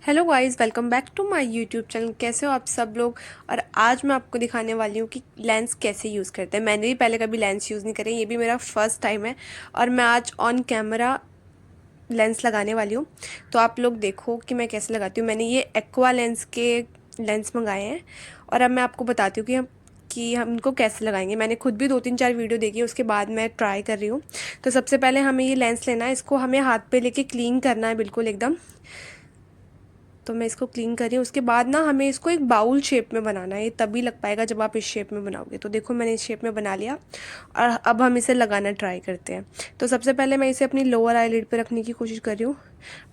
Hello guys, welcome back to my YouTube channel. कैसे हो आप सब लोग। और आज मैं आपको दिखाने वाली हूँ कि लेंस कैसे यूज़ करते हैं। मैंने भी पहले कभी लेंस यूज़ नहीं करे, ये भी मेरा फर्स्ट टाइम है और मैं आज ऑन कैमरा लेंस लगाने वाली हूँ। तो आप लोग देखो कि मैं कैसे लगाती हूँ। मैंने ये एक्वा लेंस के लेंस मंगाए हैं और अब मैं आपको बताती हूँ कि हम इनको कैसे लगाएंगे। मैंने खुद भी 2-3-4 वीडियो देखी है, उसके बाद मैं ट्राई कर रही हूँ। तो सबसे पहले हमें ये लेंस लेना है, इसको हमें हाथ पे लेके क्लीन करना है बिल्कुल एकदम। तो मैं इसको क्लीन कर रही हूँ। उसके बाद ना हमें इसको एक बाउल शेप में बनाना है, ये तभी लग पाएगा जब आप इस शेप में बनाओगे। तो देखो मैंने इस शेप में बना लिया और अब हम इसे लगाना ट्राई करते हैं। तो सबसे पहले मैं इसे अपनी लोअर आईलिड पे रखने की कोशिश कर रही हूँ,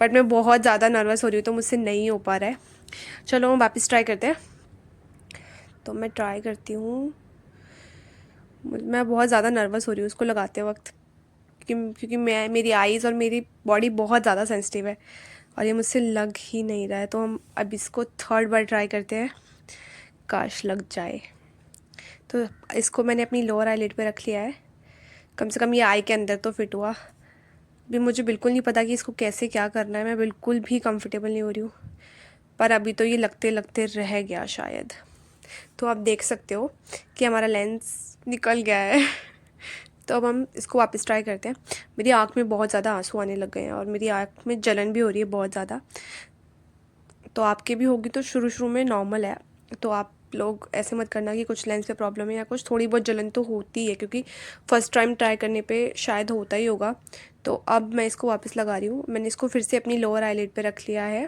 बट मैं बहुत ज़्यादा नर्वस हो रही हूँ तो मुझसे नहीं हो पा रहा है। चलो हम वापस ट्राई करते हैं। तो मैं ट्राई करती हूँ। मैं बहुत ज़्यादा नर्वस हो रही हूँ उसको लगाते वक्त, क्योंकि मैं मेरी आईज़ और मेरी बॉडी बहुत ज़्यादा सेंसिटिव है और ये मुझसे लग ही नहीं रहा है। तो हम अब इसको थर्ड बार ट्राई करते हैं, काश लग जाए। तो इसको मैंने अपनी लोअर आईलिड पे रख लिया है। कम से कम ये आई के अंदर तो फिट हुआ। अभी मुझे बिल्कुल नहीं पता कि इसको कैसे क्या करना है, मैं बिल्कुल भी कंफर्टेबल नहीं हो रही हूँ। पर अभी तो ये लगते लगते रह गया शायद। तो आप देख सकते हो कि हमारा लेंस निकल गया है। तो अब हम इसको वापस ट्राई करते हैं। मेरी आँख में बहुत ज़्यादा आंसू आने लग गए हैं और मेरी आँख में जलन भी हो रही है बहुत ज़्यादा। तो आपके भी होगी, तो शुरू शुरू में नॉर्मल है। तो आप लोग ऐसे मत करना कि कुछ लेंस पे प्रॉब्लम है या कुछ, थोड़ी बहुत जलन तो होती है क्योंकि फर्स्ट टाइम ट्राई करने पे शायद होता ही होगा। तो अब मैं इसको वापस लगा रही हूँ। मैंने इसको फिर से अपनी लोअर आईलिड पे रख लिया है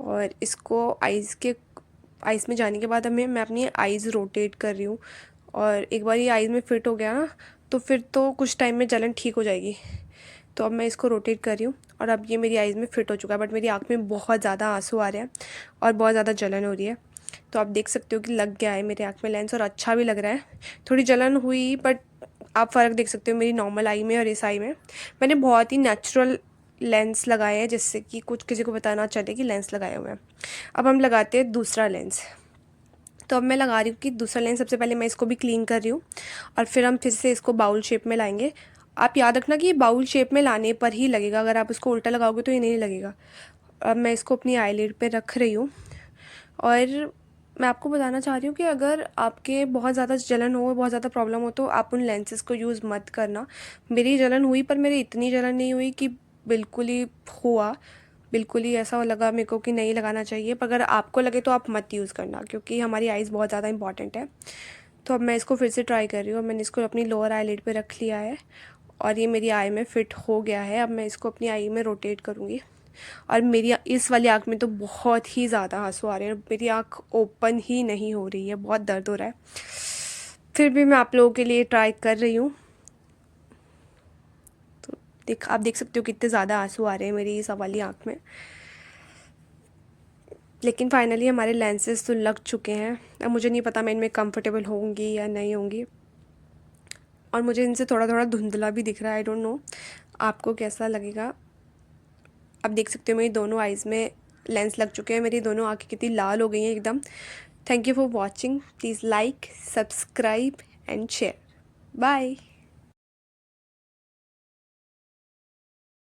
और इसको आइज़ में जाने के बाद मैं अपनी आइज़ रोटेट कर रही हूँ। और एक बार ये आइज़ में फ़िट हो गया ना, तो फिर तो कुछ टाइम में जलन ठीक हो जाएगी। तो अब मैं इसको रोटेट कर रही हूँ और अब ये मेरी आइज़ में फ़िट हो चुका है, बट मेरी आँख में बहुत ज़्यादा आंसू आ रहे हैं और बहुत ज़्यादा जलन हो रही है। तो आप देख सकते हो कि लग गया है मेरे आँख में लेंस और अच्छा भी लग रहा है। थोड़ी जलन हुई, बट आप फ़र्क देख सकते हो मेरी नॉर्मल आई में और इस आई में। मैंने बहुत ही नेचुरल लेंस लगाए हैं, जिससे कि कुछ किसी को पता ना चले कि लेंस लगाए हुए हैं। अब हम लगाते हैं दूसरा लेंस। तो अब मैं लगा रही हूँ कि दूसरा लेंस, सबसे पहले मैं इसको भी क्लीन कर रही हूँ और फिर हम फिर से इसको बाउल शेप में लाएंगे। आप याद रखना कि ये बाउल शेप में लाने पर ही लगेगा, अगर आप इसको उल्टा लगाओगे तो ये नहीं लगेगा। अब मैं इसको अपनी आईलिड पे रख रही हूँ और मैं आपको बताना चाह रही हूँ कि अगर आपके बहुत ज़्यादा जलन हो, बहुत ज़्यादा प्रॉब्लम हो, तो आप उन लेंसेज को यूज़ मत करना। मेरी जलन हुई, पर मेरी इतनी जलन नहीं हुई कि बिल्कुल ही हुआ, बिल्कुल ही ऐसा लगा मेरे को कि नहीं लगाना चाहिए। पर अगर आपको लगे तो आप मत यूज़ करना, क्योंकि हमारी आइज़ बहुत ज़्यादा इंपॉर्टेंट है। तो अब मैं इसको फिर से ट्राई कर रही हूँ। मैंने इसको अपनी लोअर आईलिड पे रख लिया है और ये मेरी आई में फ़िट हो गया है। अब मैं इसको अपनी आई में रोटेट करूँगी और मेरी इस वाली आँख में तो बहुत ही ज़्यादा आंसू आ रहे हैं। मेरी आँख ओपन ही नहीं हो रही है, बहुत दर्द हो रहा है। फिर भी मैं आप लोगों के लिए ट्राई कर रही हूँ। तो आप देख सकते हो कितने ज़्यादा आंसू आ रहे हैं मेरी इस वाली आँख में। लेकिन फाइनली हमारे लेंसेज तो लग चुके हैं। अब मुझे नहीं पता मैं इनमें कंफर्टेबल होंगी या नहीं होंगी, और मुझे इनसे थोड़ा थोड़ा धुंधला भी दिख रहा है। आई डोंट नो आपको कैसा लगेगा। आप देख सकते हो मेरी दोनों आइज़ में लेंस लग चुके हैं, मेरी दोनों आँखें कितनी लाल हो गई हैं एकदम। Thank you for watching. Please like, subscribe and share. Bye.